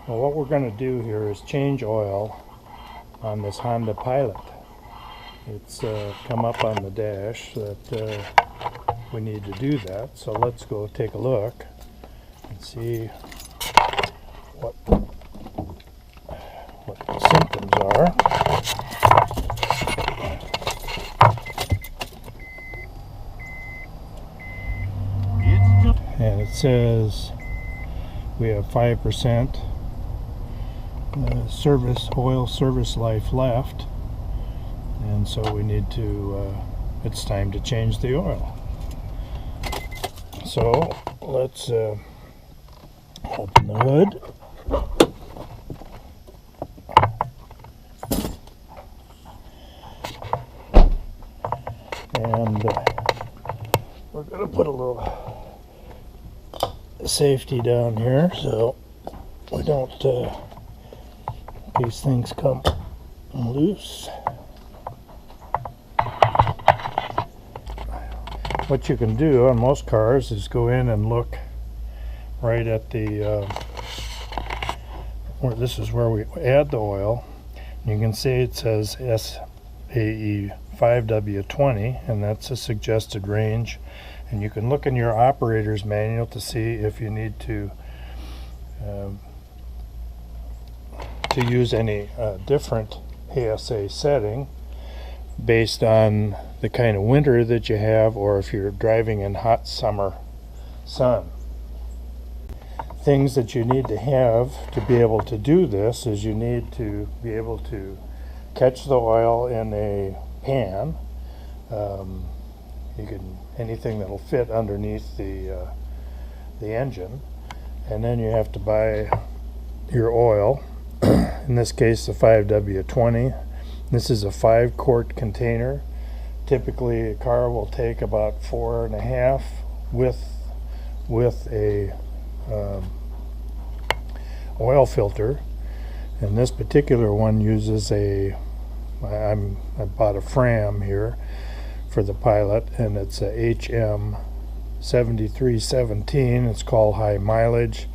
Well, what we're going to do here is change oil on this Honda Pilot. It's come up on the dash that we need to do that, so let's go take a look and see what the symptoms are. And it says we have 5% oil service life left, and so we need to it's time to change the oil. So let's open the hood. And we're going to put a little safety down here so we don't, in case things come loose. What you can do on most cars is go in and look right at the, where this is where we add the oil. You can see it says SAE 5W20, and that's a suggested range. And you can look in your operator's manual to see if you need to use any different ASA setting based on the kind of winter that you have, or if you're driving in hot summer sun. Things that you need to have to be able to do this is you need to be able to catch the oil in a pan. You can anything that'll fit underneath the engine, and then you have to buy your oil. In this case, the 5W20. This is a 5-quart container. Typically, a car will take about 4.5 with a oil filter, and this particular one uses I bought a Fram here for the Pilot, and it's a HM 7317. It's called high mileage.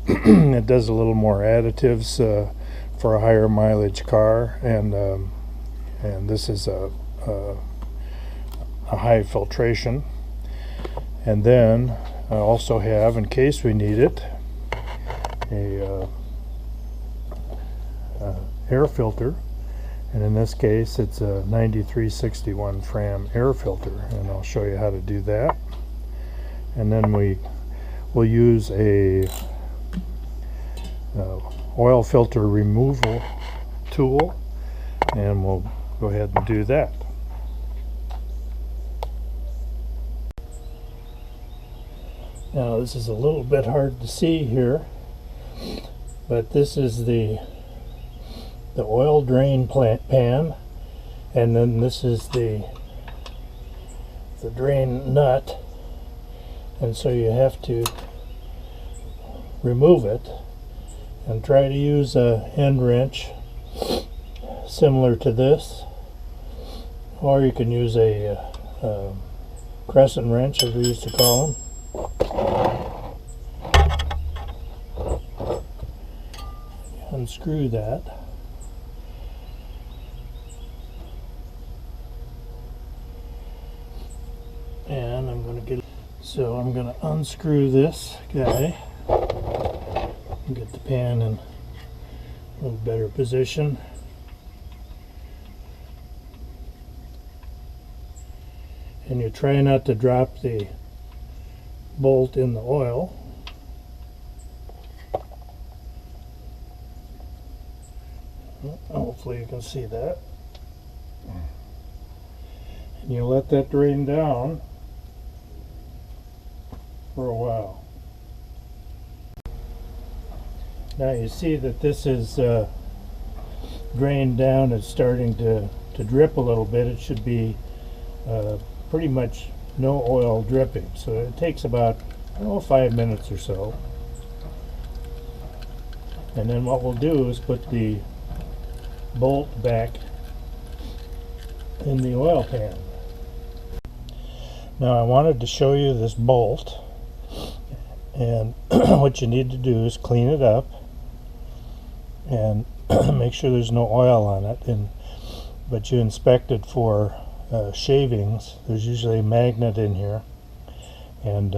It does a little more additives for a higher mileage car, and this is a high filtration. And then I also have, in case we need it, a air filter, and in this case it's a 9361 Fram air filter, and I'll show you how to do that. And then we'll use a oil filter removal tool, and we'll go ahead and do that. Now this is a little bit hard to see here, but this is the oil drain pan, and then this is the drain nut, and so you have to remove it and try to use a end wrench similar to this, or you can use a crescent wrench, as we used to call them. Unscrew that, and I'm going to unscrew this guy and get the pan in a little better position. And you try not to drop the bolt in the oil. Hopefully you can see that. And you let that drain down for a while. Now you see that this is drained down. It's starting to drip a little bit. It should be pretty much no oil dripping. So it takes about 5 minutes or so. And then what we'll do is put the bolt back in the oil pan. Now I wanted to show you this bolt, and what you need to do is clean it up and make sure there's no oil on it. But you inspect it for shavings. There's usually a magnet in here, and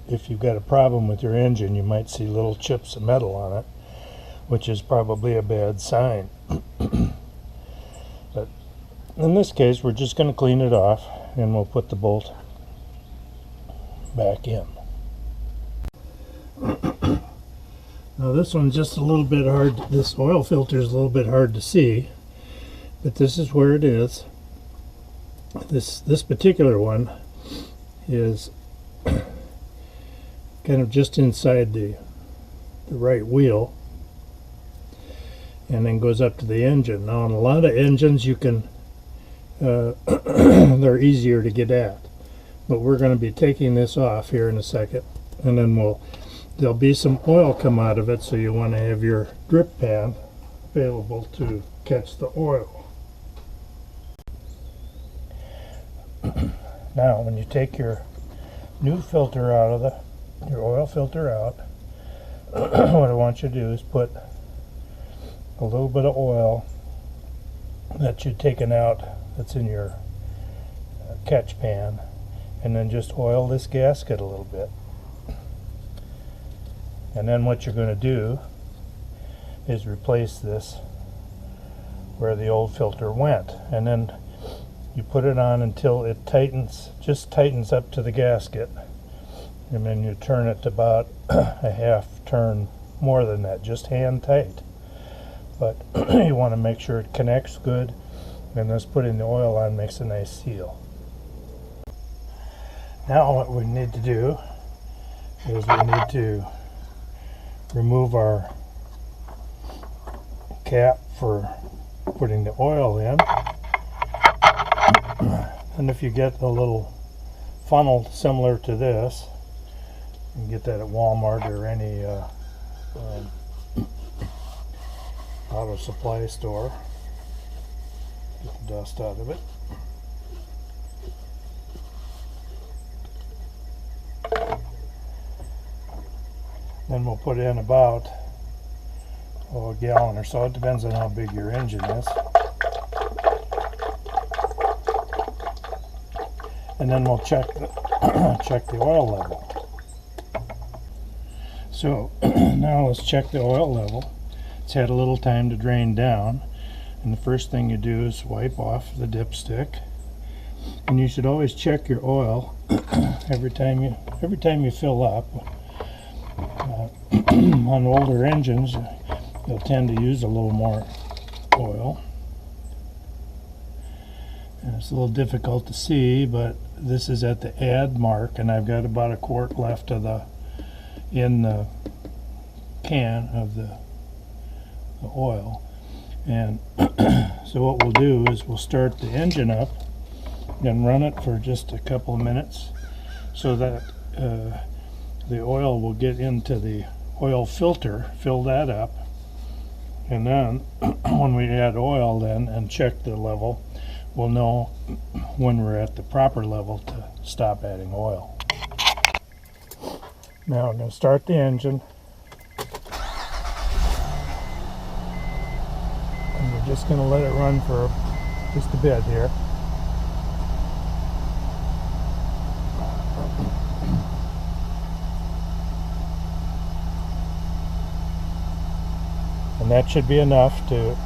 if you've got a problem with your engine, you might see little chips of metal on it, which is probably a bad sign. But in this case, we're just going to clean it off, and we'll put the bolt back in. Now this one's just a little bit hard. This oil filter is a little bit hard to see, but this is where it is. This particular one is kind of just inside the right wheel, and then goes up to the engine. Now, on a lot of engines, you can they're easier to get at, but we're going to be taking this off here in a second, and then there'll be some oil come out of it, so you want to have your drip pan available to catch the oil. Now, when you take your new filter out of your oil filter out, what I want you to do is put a little bit of oil that you've taken out that's in your catch pan, and then just oil this gasket a little bit. And then what you're going to do is replace this where the old filter went, and then you put it on until it just tightens up to the gasket, and then you turn it to about a half turn more than that, just hand tight. But you want to make sure it connects good, and just putting the oil on makes a nice seal. Now what we need to do is we need to remove our cap for putting the oil in. And if you get a little funnel similar to this, you can get that at Walmart or any auto supply store. Get the dust out of it. Then we'll put in about a gallon or so. It depends on how big your engine is. And then we'll check the oil level. So now let's check the oil level. It's had a little time to drain down, and the first thing you do is wipe off the dipstick. And you should always check your oil every time you fill up. On older engines, you'll tend to use a little more oil. And it's a little difficult to see, but this is at the add mark, and I've got about a quart left of in the can of the oil. And so what we'll do is we'll start the engine up and run it for just a couple of minutes so that the oil will get into the oil filter, fill that up, and then when we add oil then and check the level, we'll know when we're at the proper level to stop adding oil. Now I'm going to start the engine, and we're just going to let it run for just a bit here. And that should be enough to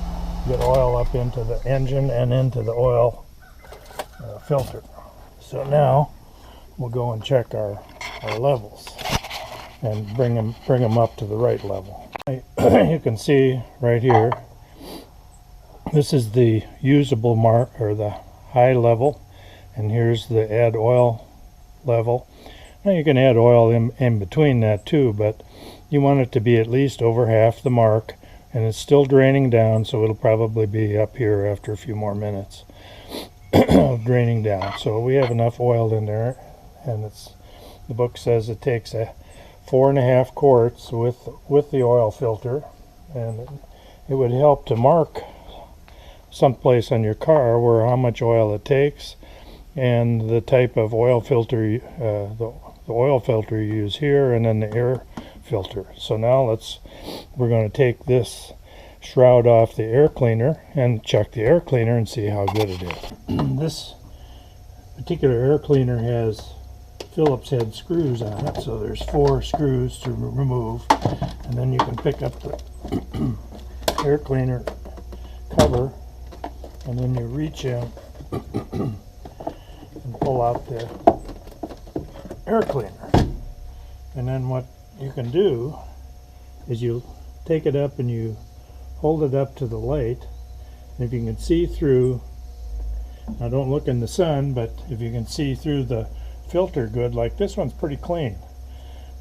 get oil up into the engine and into the oil filter. So now we'll go and check our levels and bring them up to the right level. You can see right here, this is the usable mark, or the high level, and here's the add oil level. Now you can add oil in between that too, but you want it to be at least over half the mark, and it's still draining down, so it'll probably be up here after a few more minutes draining down. So we have enough oil in there, and the book says it takes 4.5 quarts with the oil filter, and it would help to mark someplace on your car where how much oil it takes and the type of oil filter, the oil filter you use here, and then the air filter. So now we're going to take this shroud off the air cleaner and check the air cleaner and see how good it is. This particular air cleaner has Phillips head screws on it, so there's 4 screws to remove, and then you can pick up the air cleaner cover, and then you reach in and pull out the air cleaner. And then what you can do is you take it up and you hold it up to the light, and if you can see through, now don't look in the sun, but if you can see through the filter good, like this one's pretty clean,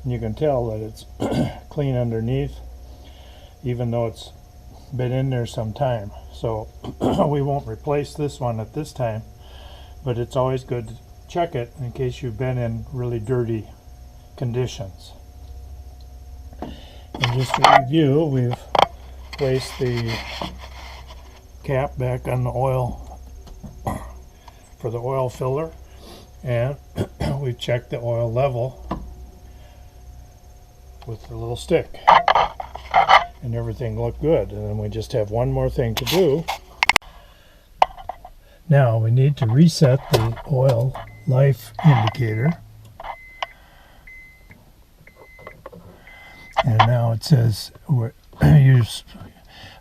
and you can tell that it's clean underneath, even though it's been in there some time. So we won't replace this one at this time, but it's always good to check it in case you've been in really dirty conditions. And just to review, we've placed the cap back on the oil for the oil filler, and we checked the oil level with the little stick, and everything looked good. And then we just have one more thing to do. Now we need to reset the oil life indicator, and now it says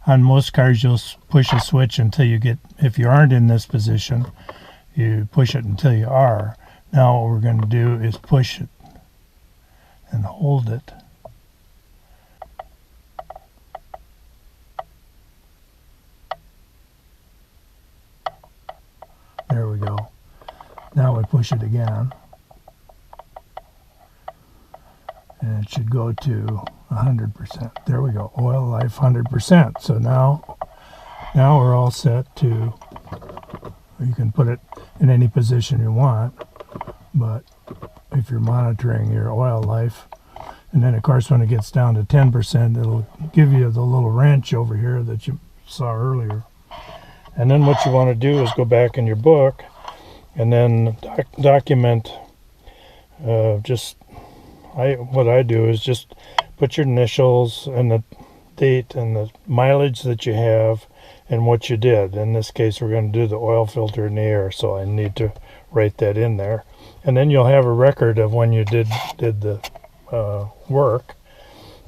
on most cars you'll push a switch until you get, if you aren't in this position, you push it until you are. Now what we're going to do is push it and hold it. There we go. Now we push it again, and it should go to 100%. There we go. Oil life 100%. So now we're all set to, you can put it in any position you want, but if you're monitoring your oil life, and then of course when it gets down to 10%, it'll give you the little wrench over here that you saw earlier. And then what you want to do is go back in your book and then document, what I do is just put your initials and the date and the mileage that you have and what you did. In this case, we're going to do the oil filter in the air, so I need to write that in there. And then you'll have a record of when you did the work.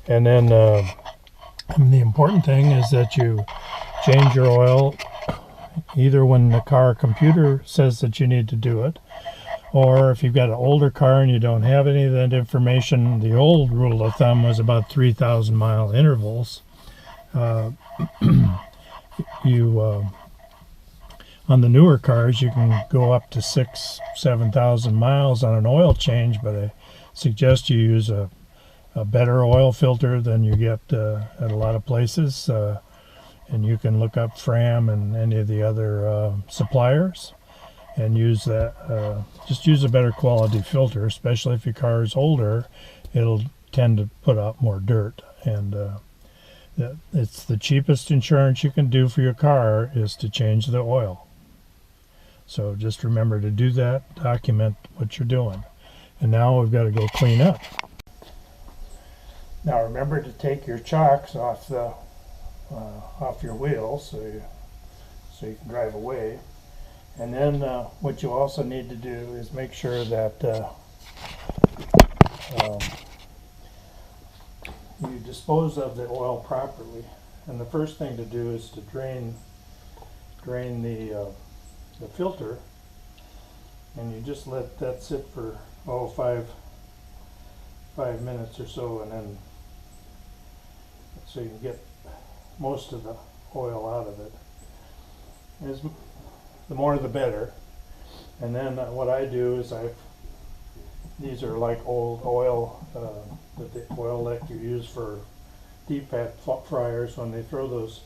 And then the important thing is that you change your oil either when the car computer says that you need to do it, or if you've got an older car and you don't have any of that information. The old rule of thumb was about 3,000 mile intervals. On the newer cars you can go up to 6,000-7,000 miles on an oil change, but I suggest you use a better oil filter than you get at a lot of places, and you can look up Fram and any of the other suppliers and use that. Just use a better quality filter, especially if your car is older. It'll tend to put out more dirt, and it's the cheapest insurance you can do for your car is to change the oil. So just remember to do that, document what you're doing. And now we've got to go clean up. Now remember to take your chocks off your wheels so you can drive away. And then what you also need to do is make sure that you dispose of the oil properly. And the first thing to do is to drain the filter, and you just let that sit for 5 minutes or so, and then so you can get most of the oil out of it. The more the better. And then what I do is these are like old oil, the oil that you use for deep fat fryers. When they throw those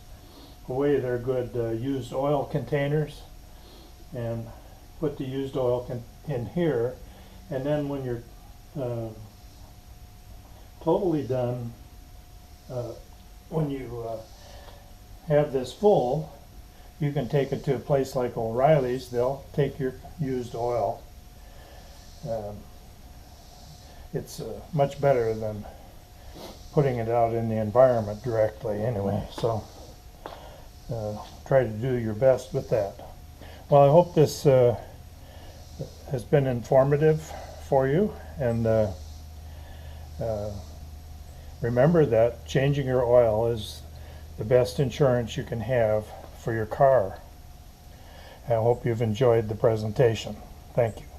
away, they're good used oil containers, and put the used oil in here. And then when you're totally done, when you have this full, you can take it to a place like O'Reilly's. They'll take your used oil. It's much better than putting it out in the environment directly anyway. So try to do your best with that. Well, I hope this has been informative for you, and remember that changing your oil is the best insurance you can have for your car. I hope you've enjoyed the presentation. Thank you.